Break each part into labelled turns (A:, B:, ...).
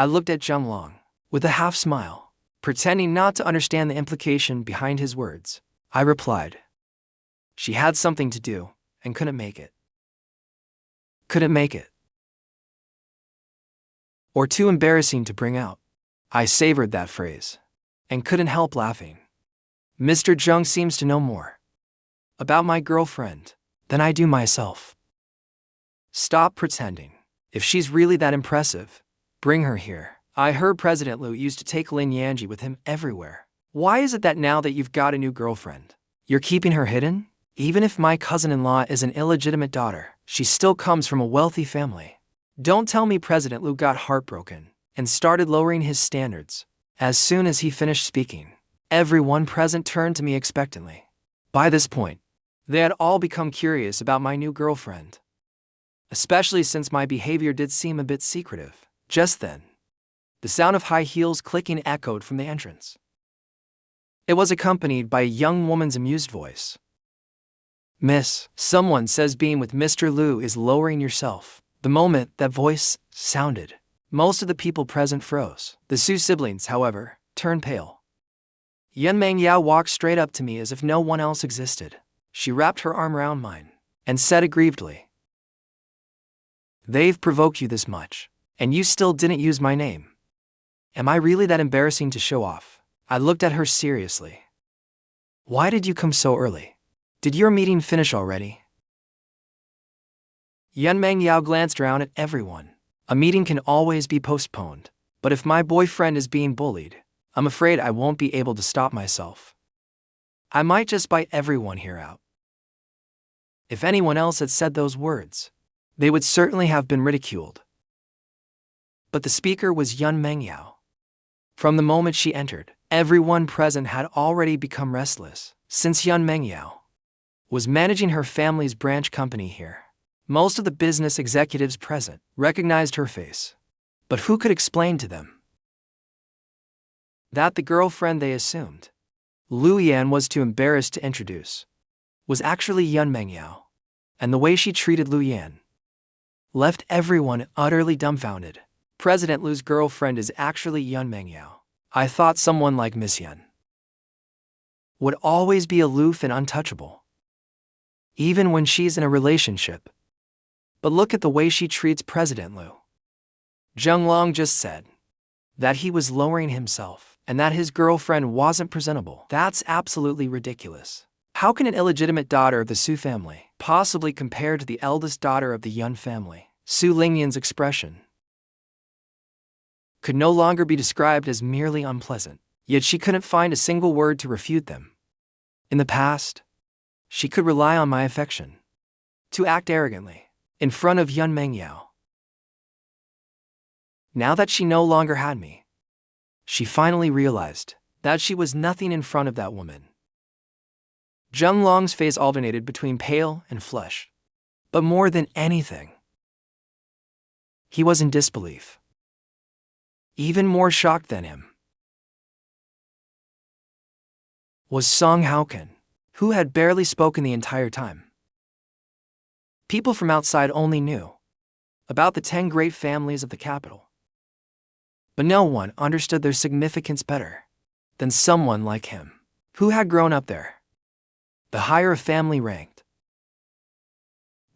A: I looked at Zheng Long with a half smile, pretending not to understand the implication behind his words. I replied, "She had something to do and couldn't make it." Couldn't make it. Or too embarrassing to bring out. I savored that phrase and couldn't help laughing. Mr. Zheng seems to know more about my girlfriend than I do myself. Stop pretending. If she's really that impressive, bring her here. I heard President Liu used to take Lin Yanji with him everywhere. Why is it that now that you've got a new girlfriend, you're keeping her hidden? Even if my cousin-in-law is an illegitimate daughter, she still comes from a wealthy family. Don't tell me President Liu got heartbroken and started lowering his standards. As soon as he finished speaking, everyone present turned to me expectantly. By this point, they had all become curious about my new girlfriend, especially since my behavior did seem a bit secretive. Just then, the sound of high heels clicking echoed from the entrance. It was accompanied by a young woman's amused voice. "Miss, someone says being with Mr. Liu is lowering yourself." The moment that voice sounded, most of the people present froze. The Su siblings, however, turned pale. Yan Mengyao walked straight up to me as if no one else existed. She wrapped her arm around mine and said aggrievedly, "They've provoked you this much, and you still didn't use my name. Am I really that embarrassing to show off?" I looked at her seriously. "Why did you come so early? Did your meeting finish already?" Yan Mengyao glanced around at everyone. A meeting can always be postponed, but if my boyfriend is being bullied, I'm afraid I won't be able to stop myself. I might just bite everyone here out. If anyone else had said those words, they would certainly have been ridiculed. But the speaker was Yan Mengyao. From the moment she entered, everyone present had already become restless. Since Yan Mengyao was managing her family's branch company here, most of the business executives present recognized her face. But who could explain to them that the girlfriend they assumed Liu Yan was too embarrassed to introduce was actually Yan Mengyao, and the way she treated Liu Yan left everyone utterly dumbfounded. President Liu's girlfriend is actually Yan Mengyao. I thought someone like Miss Yan would always be aloof and untouchable, even when she's in a relationship. But look at the way she treats President Liu. Zheng Long just said that he was lowering himself and that his girlfriend wasn't presentable. That's absolutely ridiculous. How can an illegitimate daughter of the Su family possibly compare to the eldest daughter of the Yun family? Su Lingyan's expression could no longer be described as merely unpleasant, yet she couldn't find a single word to refute them. In the past, she could rely on my affection to act arrogantly in front of Yan Mengyao. Now that she no longer had me, she finally realized that she was nothing in front of that woman. Zheng Long's face alternated between pale and flushed, but more than anything, he was in disbelief. Even more shocked than him was Song Haoken, who had barely spoken the entire time. People from outside only knew about the 10 great families of the capital, but no one understood their significance better than someone like him, who had grown up there. The higher a family ranked,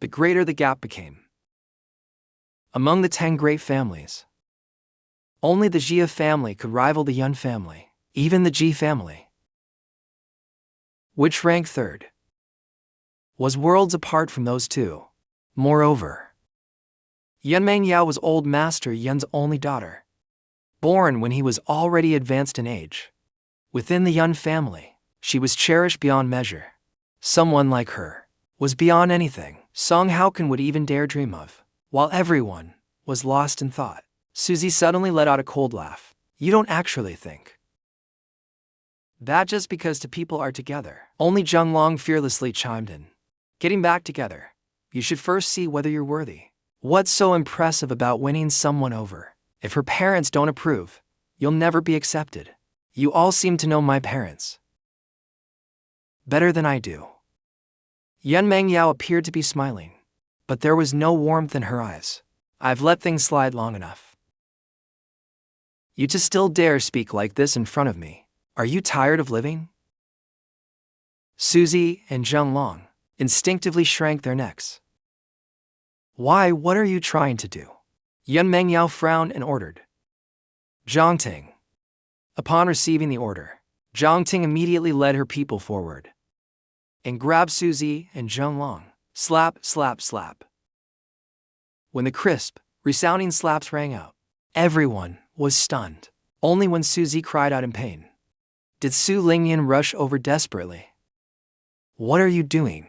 A: the greater the gap became. Among the 10 great families, only the Jia family could rival the Yun family, even the Ji family, which ranked third, was worlds apart from those two. Moreover, Yan Mengyao was old Master Yun's only daughter, born when he was already advanced in age. Within the Yun family, she was cherished beyond measure. Someone like her was beyond anything Song Haoken would even dare dream of. While everyone was lost in thought, Suzy suddenly let out a cold laugh. "You don't actually think that just because two people are together?" Only Zheng Long fearlessly chimed in. "Getting back together, you should first see whether you're worthy. What's so impressive about winning someone over? If her parents don't approve, you'll never be accepted. You all seem to know my parents better than I do." Yan Mengyao appeared to be smiling, but there was no warmth in her eyes. "I've let things slide long enough. You just still dare speak like this in front of me. Are you tired of living? Suzy and Zheng Long instinctively shrank their necks. Why, what are you trying to do? Yan Mengyao frowned and ordered. Zhang Ting. Upon receiving the order, Zhang Ting immediately led her people forward and grabbed Suzy and Zheng Long. Slap, slap, slap. When the crisp, resounding slaps rang out, everyone was stunned. Only when Suzy cried out in pain did Su Lingyan rush over desperately. What are you doing?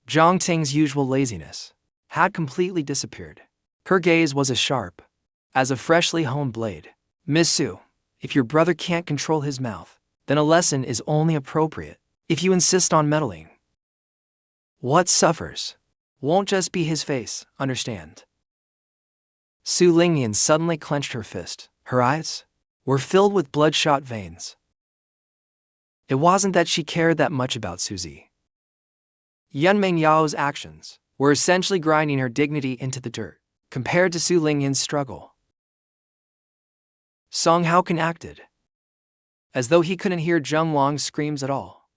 A: Zhang Ting's usual laziness had completely disappeared. Her gaze was as sharp as a freshly honed blade. Miss Su, if your brother can't control his mouth, then a lesson is only appropriate. If you insist on meddling, what suffers won't just be his face, understand? Su Lingyan suddenly clenched her fist. Her eyes were filled with bloodshot veins. It wasn't that she cared that much about Suzy. Yan Mengyao's actions were essentially grinding her dignity into the dirt compared to Su Lingyan's struggle. Song Haokan acted as though he couldn't hear Zheng Long's screams at all,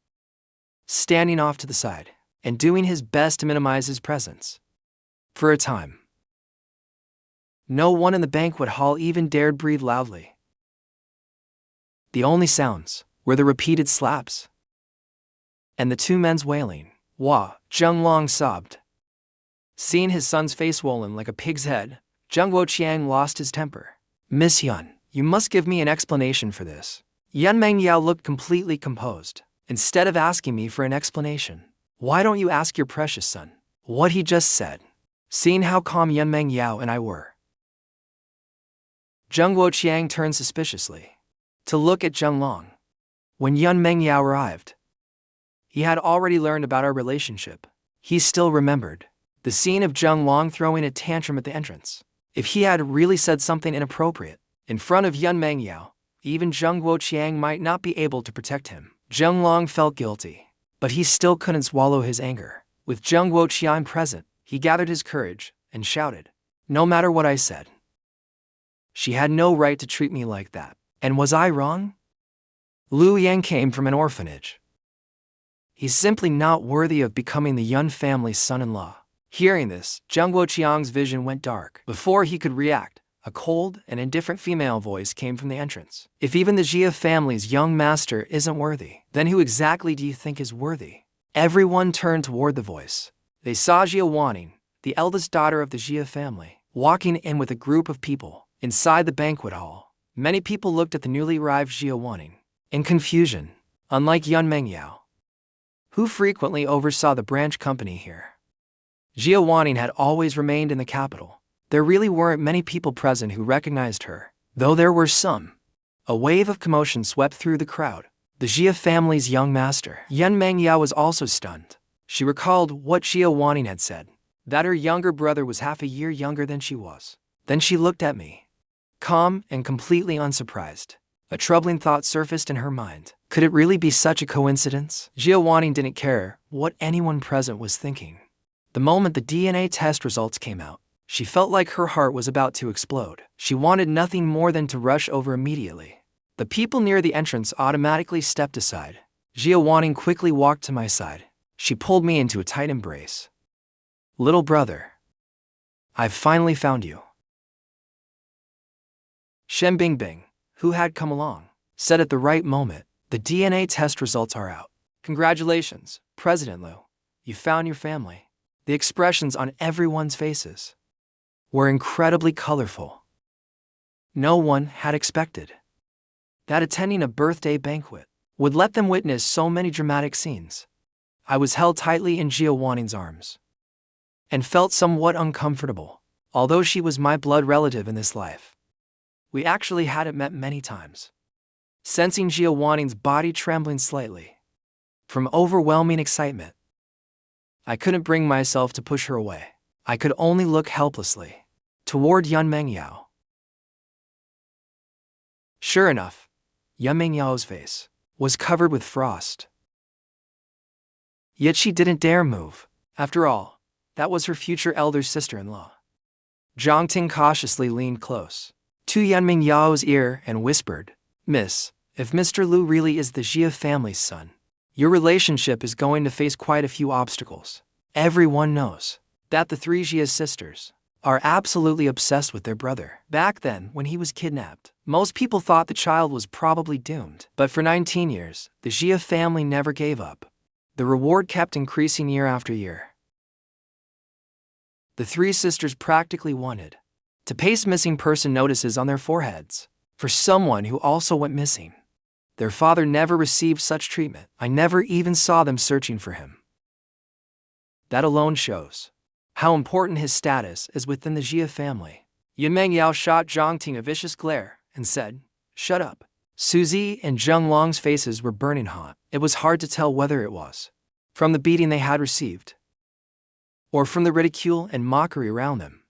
A: standing off to the side and doing his best to minimize his presence. For a time, no one in the banquet hall even dared breathe loudly. The only sounds were the repeated slaps and the two men's wailing. Wah, Zheng Long sobbed. Seeing his son's face swollen like a pig's head, Zheng Wuqiang lost his temper. Miss Yan, you must give me an explanation for this. Yan Mengyao looked completely composed. Instead of asking me for an explanation, why don't you ask your precious son what he just said? Seeing how calm Yan Mengyao and I were, Zheng Wuqiang turned suspiciously to look at Zheng Long. When Yan Mengyao arrived, he had already learned about our relationship. He still remembered the scene of Zheng Long throwing a tantrum at the entrance. If he had really said something inappropriate in front of Yan Mengyao, even Zheng Wuqiang might not be able to protect him. Zheng Long felt guilty, but he still couldn't swallow his anger. With Zheng Wuqiang present, he gathered his courage and shouted, "No matter what I said, she had no right to treat me like that. And was I wrong? Lu Yang came from an orphanage. He's simply not worthy of becoming the Yun family's son-in-law." Hearing this, Zheng Wuqiang's vision went dark. Before he could react, a cold and indifferent female voice came from the entrance. If even the Jia family's young master isn't worthy, then who exactly do you think is worthy? Everyone turned toward the voice. They saw Jia Wanning, the eldest daughter of the Jia family, walking in with a group of people. Inside the banquet hall, many people looked at the newly arrived Jia Wanning in confusion. Unlike Yan Mengyao, who frequently oversaw the branch company here, Jia Wanning had always remained in the capital. There really weren't many people present who recognized her, though there were some. A wave of commotion swept through the crowd. The Jia family's young master, Yan Mengyao, was also stunned. She recalled what Jia Wanning had said, that her younger brother was half a year younger than she was. Then she looked at me, calm and completely unsurprised. A troubling thought surfaced in her mind. Could it really be such a coincidence? Jia Wanning didn't care what anyone present was thinking. The moment the DNA test results came out, she felt like her heart was about to explode. She wanted nothing more than to rush over immediately. The people near the entrance automatically stepped aside. Jia Wanning quickly walked to my side. She pulled me into a tight embrace. "Little brother, I've finally found you." Shen Bingbing, who had come along, said at the right moment, "The DNA test results are out. Congratulations, President Liu. You found your family." The expressions on everyone's faces were incredibly colorful. No one had expected that attending a birthday banquet would let them witness so many dramatic scenes. I was held tightly in Jia Wanning's arms and felt somewhat uncomfortable. Although she was my blood relative in this life, we actually hadn't met many times. Sensing Jia Wanning's body trembling slightly from overwhelming excitement, I couldn't bring myself to push her away. I could only look helplessly toward Yan Mengyao. Sure enough, Yan Mengyao's face was covered with frost. Yet she didn't dare move. After all, that was her future elder sister-in-law. Zhang Ting cautiously leaned close to Yanming Yao's ear and whispered, "Miss, if Mr. Lu really is the Jia family's son, your relationship is going to face quite a few obstacles. Everyone knows that the three Jia sisters are absolutely obsessed with their brother. Back then, when he was kidnapped, most people thought the child was probably doomed. But for 19 years, the Jia family never gave up. The reward kept increasing year after year. The three sisters practically wanted to paste missing person notices on their foreheads for someone who also went missing. Their father never received such treatment. I never even saw them searching for him. That alone shows how important his status is within the Jia family." Yanmeng Yao shot Zhang Ting a vicious glare and said, "Shut up." Suzy and Zheng Long's faces were burning hot. It was hard to tell whether it was from the beating they had received or from the ridicule and mockery around them.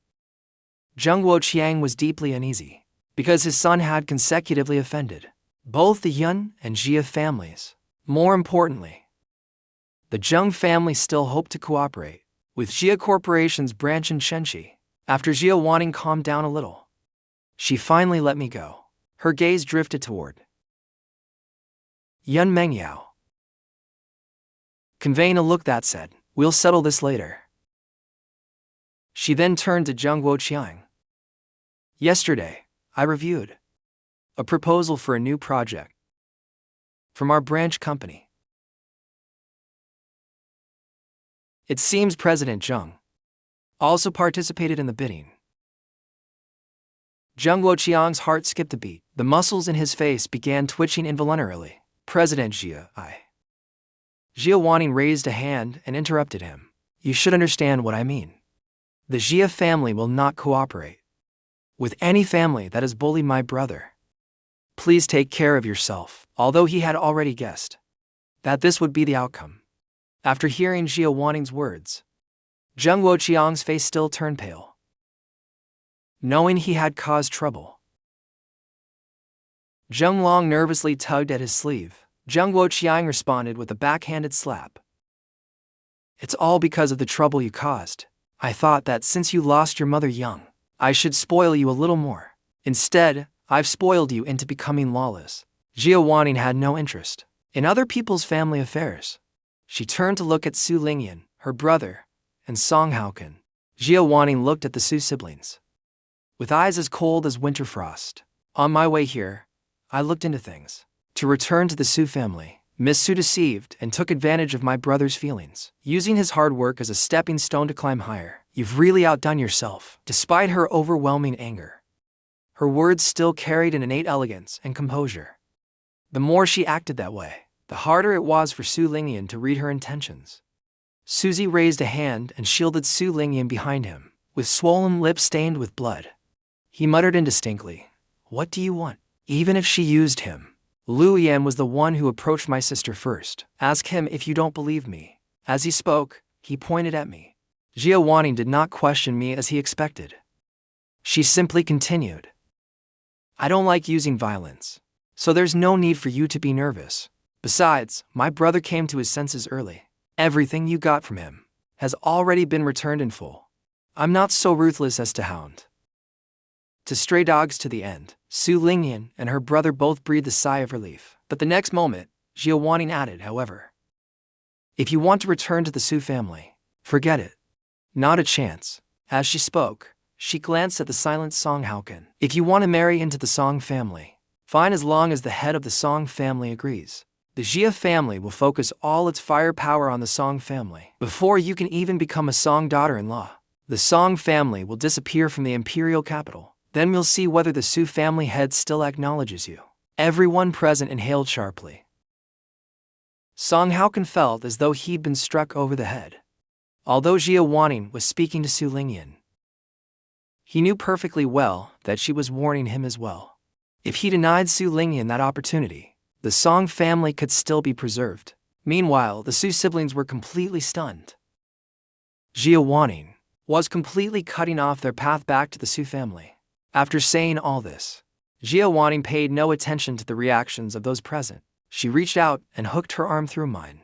A: Zheng Wuqiang was deeply uneasy because his son had consecutively offended both the Yun and Jia families. More importantly, the Zheng family still hoped to cooperate with Jia Corporation's branch in Shenxi. After Jia Wanting calmed down a little, she finally let me go. Her gaze drifted toward Yun Mengyao, conveying a look that said, "We'll settle this later." She then turned to Zheng Wuqiang. "Yesterday, I reviewed a proposal for a new project from our branch company. It seems President Zheng also participated in the bidding." Zheng Wuqiang's heart skipped a beat. The muscles in his face began twitching involuntarily. "President Jia, Jia Wanting raised a hand and interrupted him. "You should understand what I mean. The Jia family will not cooperate with any family that has bullied my brother. Please take care of yourself." Although he had already guessed that this would be the outcome, after hearing Jia Wanting's words, Zheng Wuqiang's face still turned pale, knowing he had caused trouble. Zheng Long nervously tugged at his sleeve. Zheng Wuqiang responded with a backhanded slap. "It's all because of the trouble you caused. I thought that since you lost your mother young, I should spoil you a little more. Instead, I've spoiled you into becoming lawless." Jia Wanting had no interest in other people's family affairs. She turned to look at Su Lingyan, her brother, and Song Haoken. Jia Wanting looked at the Su siblings with eyes as cold as winter frost. "On my way here, I looked into things to return to the Su family. Miss Su deceived and took advantage of my brother's feelings, using his hard work as a stepping stone to climb higher. You've really outdone yourself." Despite her overwhelming anger, her words still carried an innate elegance and composure. The more she acted that way, the harder it was for Su Lingyan to read her intentions. Suzy raised a hand and shielded Su Lingyan behind him, with swollen lips stained with blood. He muttered indistinctly, "What do you want?" Even if she used him, Lu Yan was the one who approached my sister first. "Ask him if you don't believe me." As he spoke, he pointed at me. Jia Wanting did not question me as he expected. She simply continued, "I don't like using violence, so there's no need for you to be nervous. Besides, my brother came to his senses early. Everything you got from him has already been returned in full. I'm not so ruthless as to hound to stray dogs to the end." Su Lingyan and her brother both breathed a sigh of relief. But the next moment, Jia Wanting added, "However, if you want to return to the Su family, forget it. Not a chance." As she spoke, she glanced at the silent Song Haoken. "If you want to marry into the Song family, fine, as long as the head of the Song family agrees. The Jia family will focus all its firepower on the Song family. Before you can even become a Song daughter-in-law, the Song family will disappear from the imperial capital. Then we'll see whether the Su family head still acknowledges you." Everyone present inhaled sharply. Song Haoken felt as though he'd been struck over the head. Although Jia Wanting was speaking to Su Lingyan, he knew perfectly well that she was warning him as well. If he denied Su Lingyan that opportunity, the Song family could still be preserved. Meanwhile, the Su siblings were completely stunned. Jia Wanting was completely cutting off their path back to the Su family. After saying all this, Jia Wanting paid no attention to the reactions of those present. She reached out and hooked her arm through mine.